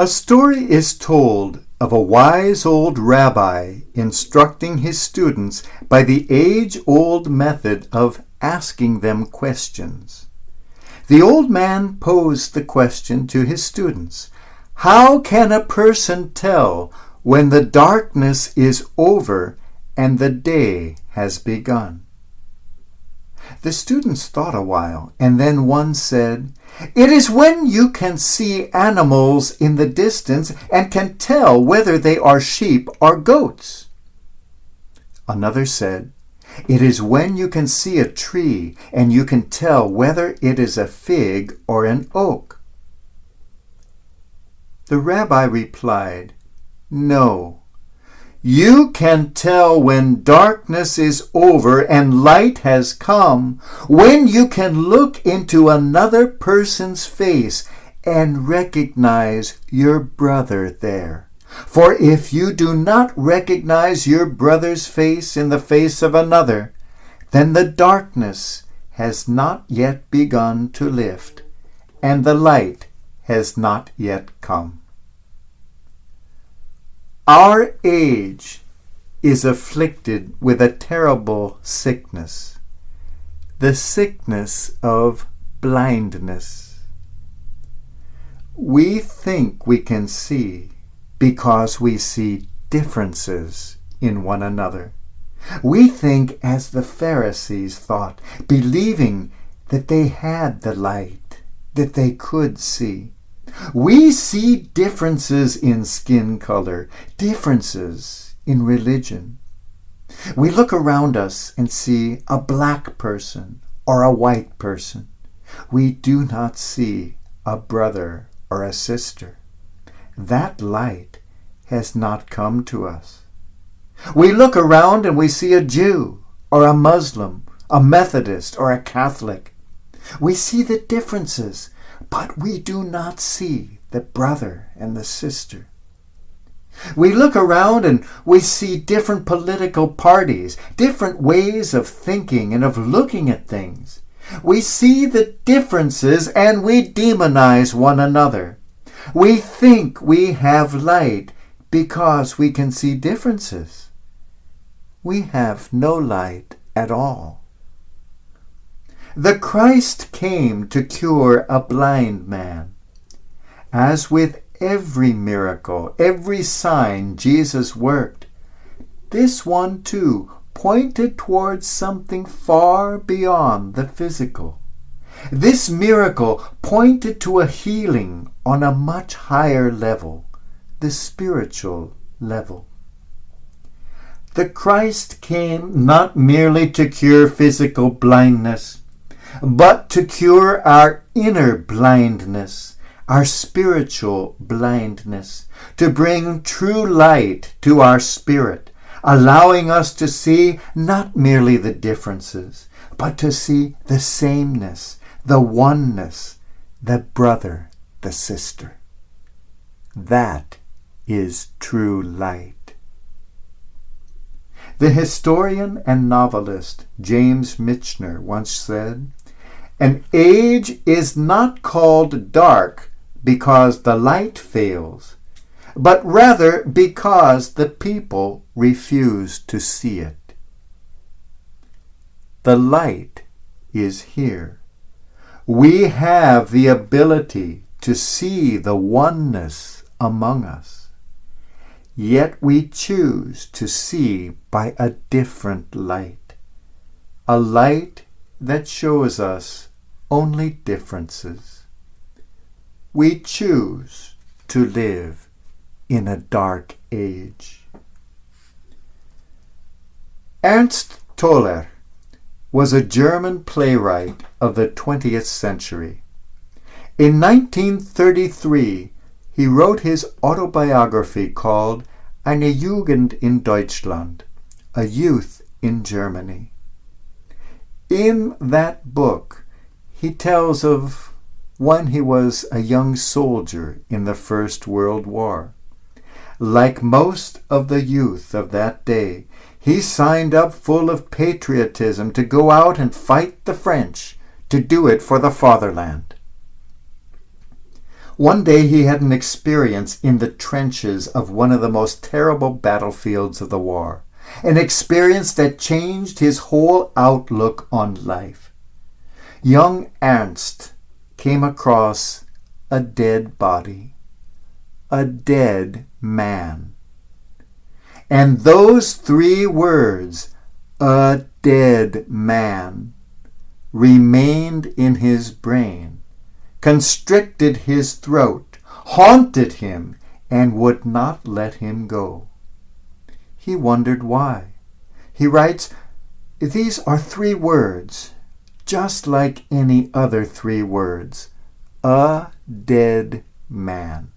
A story is told of a wise old rabbi instructing his students by the age-old method of asking them questions. The old man posed the question to his students, "How can a person tell when the darkness is over and the day has begun?" The students thought a while, and then one said, "It is when you can see animals in the distance and can tell whether they are sheep or goats." Another said, "It is when you can see a tree and you can tell whether it is a fig or an oak." The rabbi replied, "No. You can tell when darkness is over and light has come, when you can look into another person's face and recognize your brother there. For if you do not recognize your brother's face in the face of another, then the darkness has not yet begun to lift, and the light has not yet come." Our age is afflicted with a terrible sickness, the sickness of blindness. We think we can see because we see differences in one another. We think as the Pharisees thought, believing that they had the light, that they could see. We see differences in skin color, differences in religion. We look around us and see a black person or a white person. We do not see a brother or a sister. That light has not come to us. We look around and we see a Jew or a Muslim, a Methodist or a Catholic. We see the differences, but we do not see the brother and the sister. We look around and we see different political parties, different ways of thinking and of looking at things. We see the differences and we demonize one another. We think we have light because we can see differences. We have no light at all. The Christ came to cure a blind man. As with every miracle, every sign Jesus worked, this one too pointed towards something far beyond the physical. This miracle pointed to a healing on a much higher level, the spiritual level. The Christ came not merely to cure physical blindness, but to cure our inner blindness, our spiritual blindness, to bring true light to our spirit, allowing us to see not merely the differences, but to see the sameness, the oneness, the brother, the sister. That is true light. The historian and novelist James Michener once said, "An age is not called dark because the light fails, but rather because the people refuse to see it." The light is here. We have the ability to see the oneness among us. Yet we choose to see by a different light, a light that shows us only differences. We choose to live in a dark age. Ernst Toler was a German playwright of the 20th century. In 1933, he wrote his autobiography called Eine Jugend in Deutschland, a youth in Germany. In that book, he tells of when he was a young soldier in the First World War. Like most of the youth of that day, he signed up full of patriotism to go out and fight the French, to do it for the fatherland. One day he had an experience in the trenches of one of the most terrible battlefields of the war, an experience that changed his whole outlook on life. Young Ernst came across a dead body, a dead man. And those 3 words, a dead man, remained in his brain, constricted his throat, haunted him, and would not let him go. He wondered why. He writes, "These are 3 words, just like any other 3 words. A dead man.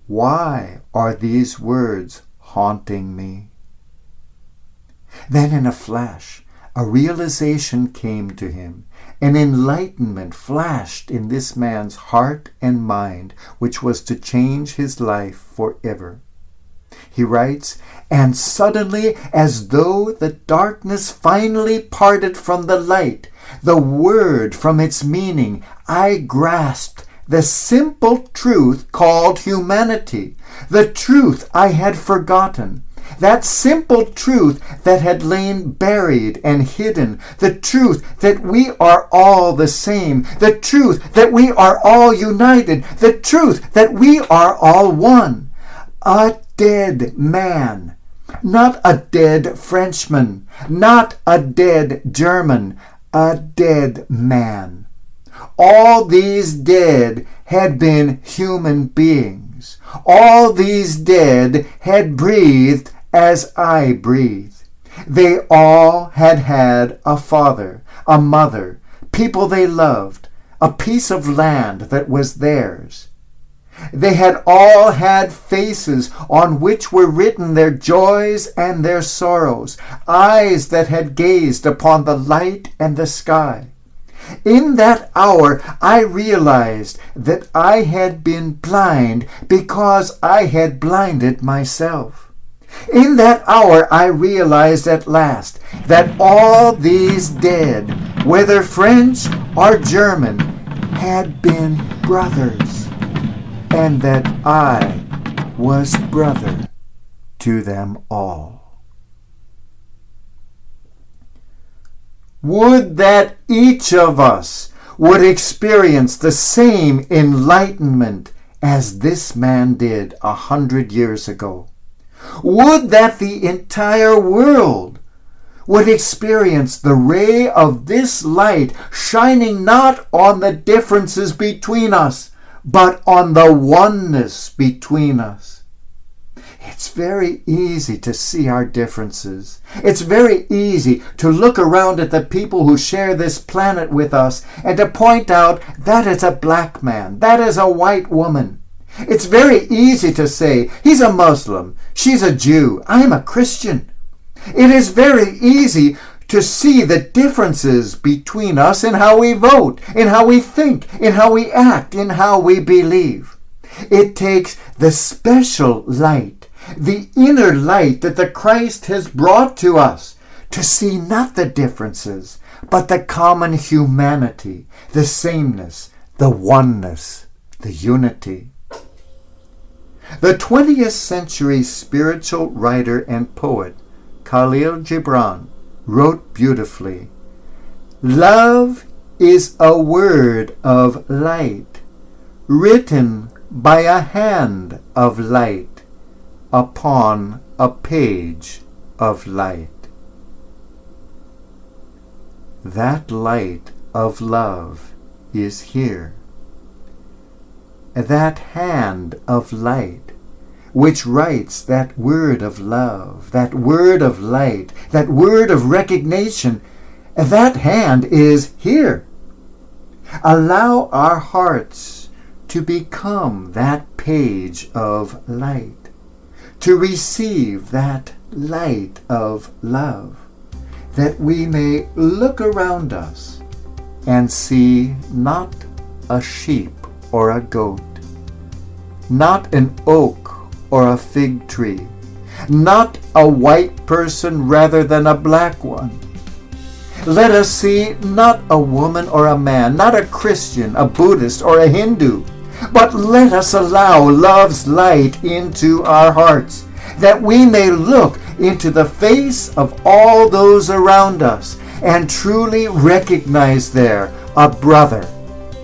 Why are these words haunting me?" Then in a flash, a realization came to him. An enlightenment flashed in this man's heart and mind, which was to change his life forever. He writes, "And suddenly, as though the darkness finally parted from the light, the word from its meaning, I grasped the simple truth called humanity, the truth I had forgotten, that simple truth that had lain buried and hidden, the truth that we are all the same, the truth that we are all united, the truth that we are all one. A dead man, not a dead Frenchman, not a dead German, a dead man. All these dead had been human beings. All these dead had breathed as I breathe. They all had had a father, a mother, people they loved, a piece of land that was theirs. They had all had faces on which were written their joys and their sorrows, eyes that had gazed upon the light and the sky. In that hour I realized that I had been blind because I had blinded myself. In that hour I realized at last that all these dead, whether French or German, had been brothers, and that I was brother to them all. Would that each of us would experience the same enlightenment as this man did 100 years ago. Would that the entire world would experience the ray of this light shining not on the differences between us, but on the oneness between us. It's very easy to see our differences. It's very easy to look around at the people who share this planet with us and to point out that is a black man, that is a white woman. It's very easy to say, he's a Muslim, she's a Jew, I'm a Christian. It is very easy to see the differences between us in how we vote, in how we think, in how we act, in how we believe. It takes the special light, the inner light that the Christ has brought to us, to see not the differences, but the common humanity, the sameness, the oneness, the unity. The 20th century spiritual writer and poet Khalil Gibran wrote beautifully, "Love is a word of light, written by a hand of light, upon a page of light." That light of love is here. That hand of light which writes that word of love, that word of light, that word of recognition, that hand is here. Allow our hearts to become that page of light, to receive that light of love, that we may look around us and see not a sheep or a goat, not an oak or a fig tree, not a white person rather than a black one. Let us see not a woman or a man, not a Christian, a Buddhist, or a Hindu, But let us allow love's light into our hearts, that we may look into the face of all those around us and truly recognize there a brother,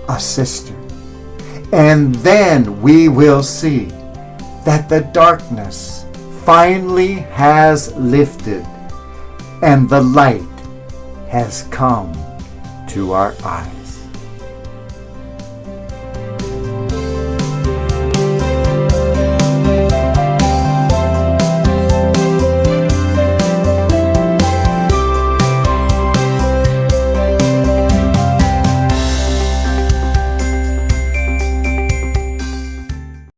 a sister. And then we will see that the darkness finally has lifted and the light has come to our eyes.